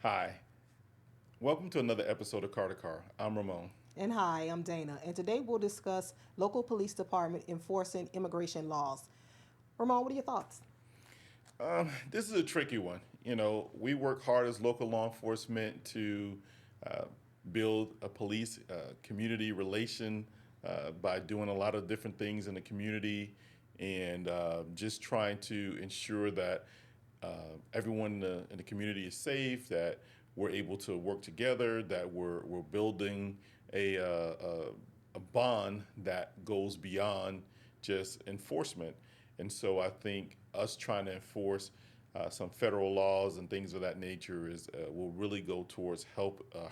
Hi, welcome to another episode of Car to Car. I'm Ramon. And hi, I'm Dana, and today we'll discuss local police department enforcing immigration laws. Ramon, what are your thoughts? This is a tricky one. We work hard as local law enforcement to uh, build a police community relation by doing a lot of different things in the community and just trying to ensure that everyone in the community is safe, that we're able to work together, that we're building a bond that goes beyond just enforcement. And so I think us trying to enforce some federal laws and things of that nature is will really go towards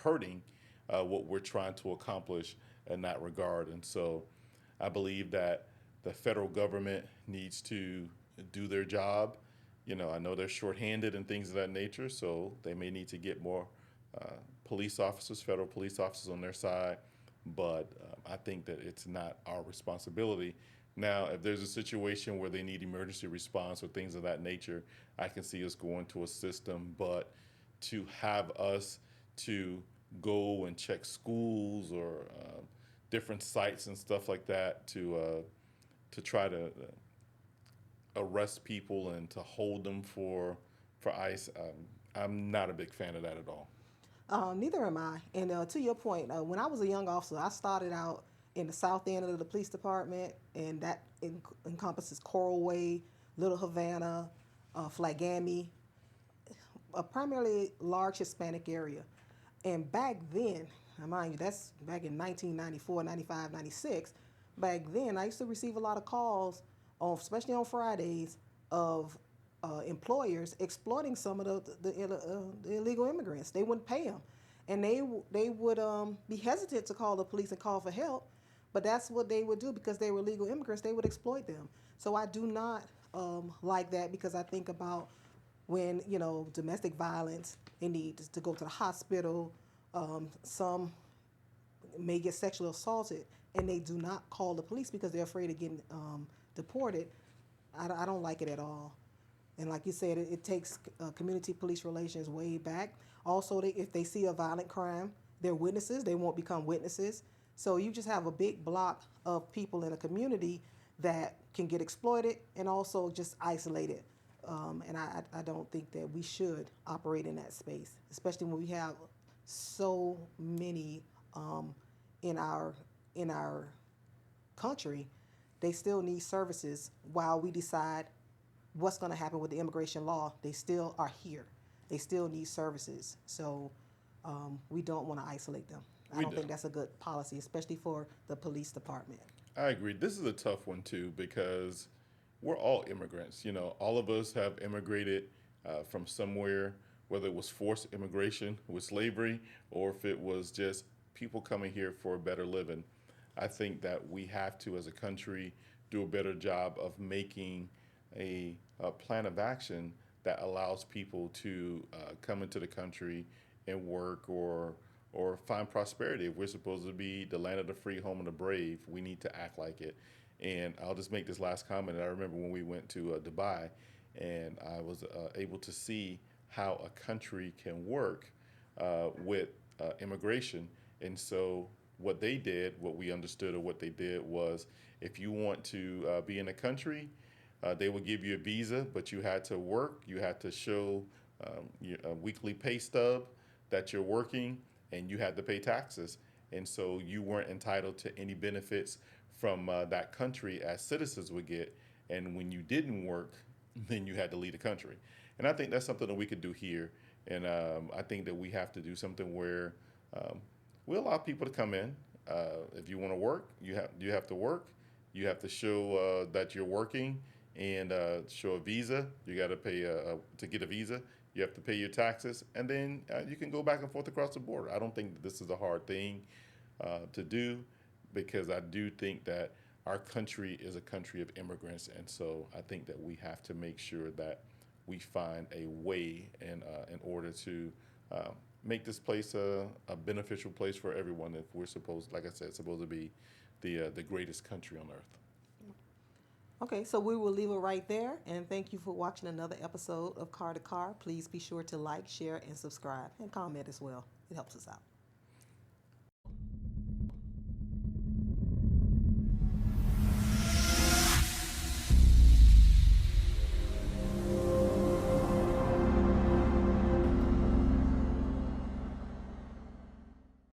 hurting what we're trying to accomplish in that regard. And so I believe that the federal government needs to do their job. I know they're shorthanded and things of that nature, so they may need to get more police officers, federal police officers on their side. But I think that it's not our responsibility. Now, if there's a situation where they need emergency response or things of that nature, I can see us going to a system. But to have us to go and check schools or different sites and stuff like that to try to arrest people and to hold them for ICE, I'm not a big fan of that at all. Neither am I. And to your point, when I was a young officer, I started out in the south end of the police department, and that encompasses Coral Way, Little Havana, Flagami, a primarily large Hispanic area. And back then, now mind you, that's back in 1994, 95, 96. Back then, I used to receive a lot of calls, especially on Fridays, of employers exploiting some of the illegal immigrants. They wouldn't pay them, and they would be hesitant to call the police and call for help, but that's what they would do because they were legal immigrants. They would exploit them. So I do not like that because I think about when domestic violence, they need to go to the hospital. Some may get sexually assaulted, and they do not call the police because they're afraid of getting deported. I don't like it at all. And like you said, it takes community police relations way back. Also, if they see a violent crime, they're witnesses. They won't become witnesses. So you just have a big block of people in a community that can get exploited and also just isolated. And I don't think that we should operate in that space, especially when we have so many in our in our country. They still need services while we decide what's going to happen with the immigration law. They still are here. They still need services. So we don't want to isolate them. I We don't don't. think that's a good policy, especially for the police department. I agree. This is a tough one too because we're all immigrants. All of us have immigrated from somewhere, whether it was forced immigration with slavery or if it was just people coming here for a better living. I think that we have to, as a country, do a better job of making a plan of action that allows people to come into the country and work or find prosperity. If we're supposed to be the land of the free, home of the brave, we need to act like it. And I'll just make this last comment. I remember when we went to Dubai, and I was able to see how a country can work with immigration. And so, what they did, what we understood, or what they did was, if you want to be in a country, they would give you a visa, but you had to work. You had to show a weekly pay stub that you're working, and you had to pay taxes. And so you weren't entitled to any benefits from that country as citizens would get. And when you didn't work, then you had to leave the country. And I think that's something that we could do here. And I think that we have to do something where um, we allow people to come in. If you want to work, you have to work. You have to show that you're working and show a visa. You got to pay to get a visa. You have to pay your taxes, and then you can go back and forth across the border. I don't think that this is a hard thing to do because I do think that our country is a country of immigrants, and so I think that we have to make sure that we find a way in order to uh, make this place a beneficial place for everyone. If we're supposed, like I said, supposed to be the greatest country on earth. Okay, so we will leave it right there. And thank you for watching another episode of Car to Car. Please be sure to like, share, and subscribe, and comment as well. It helps us out.